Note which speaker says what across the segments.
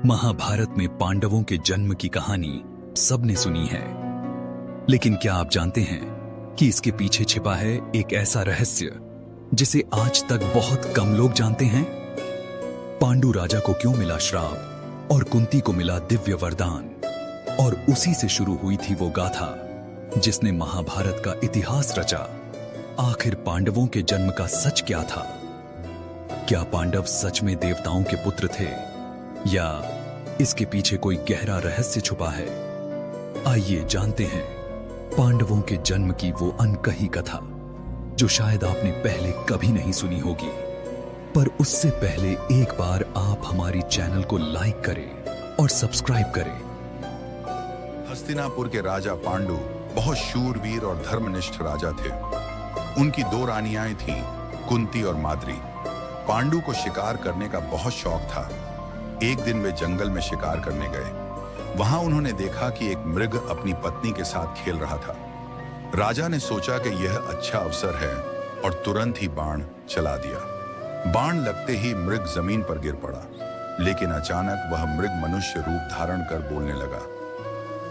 Speaker 1: महाभारत में पांडवों के जन्म की कहानी सबने सुनी है, लेकिन क्या आप जानते हैं कि इसके पीछे छिपा है एक ऐसा रहस्य जिसे आज तक बहुत कम लोग जानते हैं? पांडु राजा को क्यों मिला श्राप और कुंती को मिला दिव्य वरदान, और उसी से शुरू हुई थी वो गाथा जिसने महाभारत का इतिहास रचा। आखिर पांडवों के जन्म का सच क्या था? क्या पांडव सच में देवताओं के पुत्र थे, या इसके पीछे कोई गहरा रहस्य छुपा है? आइए जानते हैं पांडवों के जन्म की वो अनकही कथा जो शायद आपने पहले कभी नहीं सुनी होगी। पर उससे पहले एक बार आप हमारी चैनल को लाइक करें और सब्सक्राइब करें।
Speaker 2: हस्तिनापुर के राजा पांडु बहुत शूरवीर और धर्मनिष्ठ राजा थे। उनकी दो रानियां थीं, कुंती और माद्री। पांडु को शिकार करने का बहुत शौक था। एक दिन वे जंगल में शिकार करने गए। वहां उन्होंने देखा कि एक मृग अपनी पत्नी के साथ खेल रहा था। राजा ने सोचा कि यह अच्छा अवसर है और तुरंत ही बाण चला दिया। बाण लगते ही मृग जमीन पर गिर पड़ा, लेकिन अचानक वह मृग मनुष्य रूप धारण कर बोलने लगा।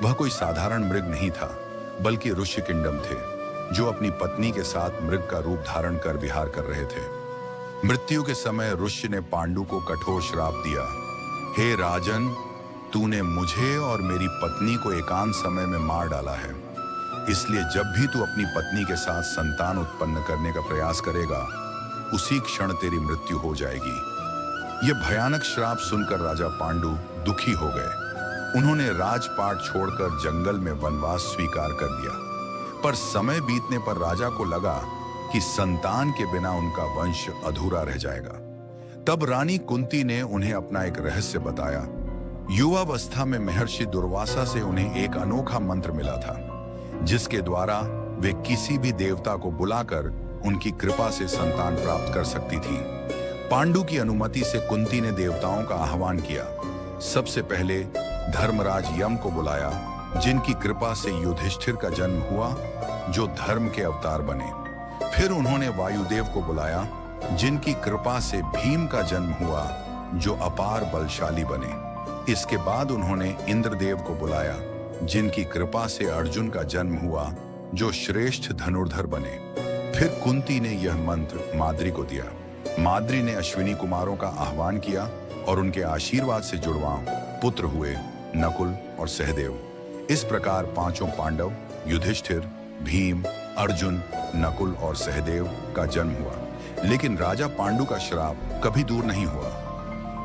Speaker 2: वह कोई साधारण मृग नहीं था, बल्कि ऋषिकिंडम थे, जो अपनी पत्नी के साथ मृग का रूप धारण कर विहार कर रहे थे। मृत्यु के समय ऋषि ने पांडु को कठोर श्राप दिया। हे राजन, तूने मुझे और मेरी पत्नी को एकांत समय में मार डाला है, इसलिए जब भी तू अपनी पत्नी के साथ संतान उत्पन्न करने का प्रयास करेगा, उसी क्षण तेरी मृत्यु हो जाएगी। यह भयानक श्राप सुनकर राजा पांडु दुखी हो गए। उन्होंने राजपाट छोड़कर जंगल में वनवास स्वीकार कर लिया। पर समय बीतने पर राजा को लगा कि संतान के बिना उनका वंश अधूरा रह जाएगा। तब रानी कुंती ने उन्हें अपना एक रहस्य बताया। युवावस्था में महर्षि दुर्वासा से उन्हें एक अनोखा मंत्र मिला था, जिसके द्वारा वे किसी भी देवता को बुलाकर उनकी कृपा से संतान प्राप्त कर सकती थी। पांडु की अनुमति से कुंती ने देवताओं का आह्वान किया। सबसे पहले धर्मराज यम को बुलाया, जिनकी कृपा से युधिष्ठिर का जन्म हुआ, जो धर्म के अवतार बने। फिर उन्होंने वायुदेव को बुलाया, जिनकी कृपा से भीम का जन्म हुआ, जो अपार बलशाली बने। इसके बाद उन्होंने इंद्रदेव को बुलाया, जिनकी कृपा से अर्जुन का जन्म हुआ, जो श्रेष्ठ धनुर्धर बने। फिर कुंती ने यह मंत्र माद्री को दिया। माद्री ने अश्विनी कुमारों का आह्वान किया और उनके आशीर्वाद से जुड़वा पुत्र हुए, नकुल और सहदेव। इस प्रकार पांचों पांडव, युधिष्ठिर, भीम, अर्जुन, नकुल और सहदेव का जन्म हुआ। लेकिन राजा पांडु का श्राप कभी दूर नहीं हुआ।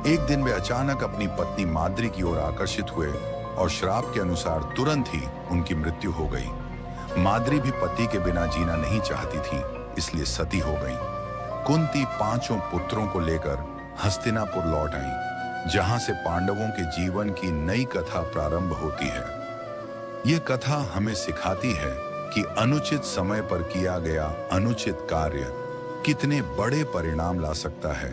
Speaker 2: एक दिन वे अचानक अपनी पत्नी माद्री की ओर आकर्षित हुए और श्राप के अनुसार तुरंत ही उनकी मृत्यु हो गई। माद्री भी पति के बिना जीना नहीं चाहती थी, इसलिए सती हो गई। कुंती पांचों पुत्रों को लेकर हस्तिनापुर लौट आई, जहां से पांडवों के जीवन की नई कथा प्रारंभ होती है। यह कथा हमें सिखाती है कि अनुचित समय पर किया गया अनुचित कार्य कितने बड़े परिणाम ला सकता है।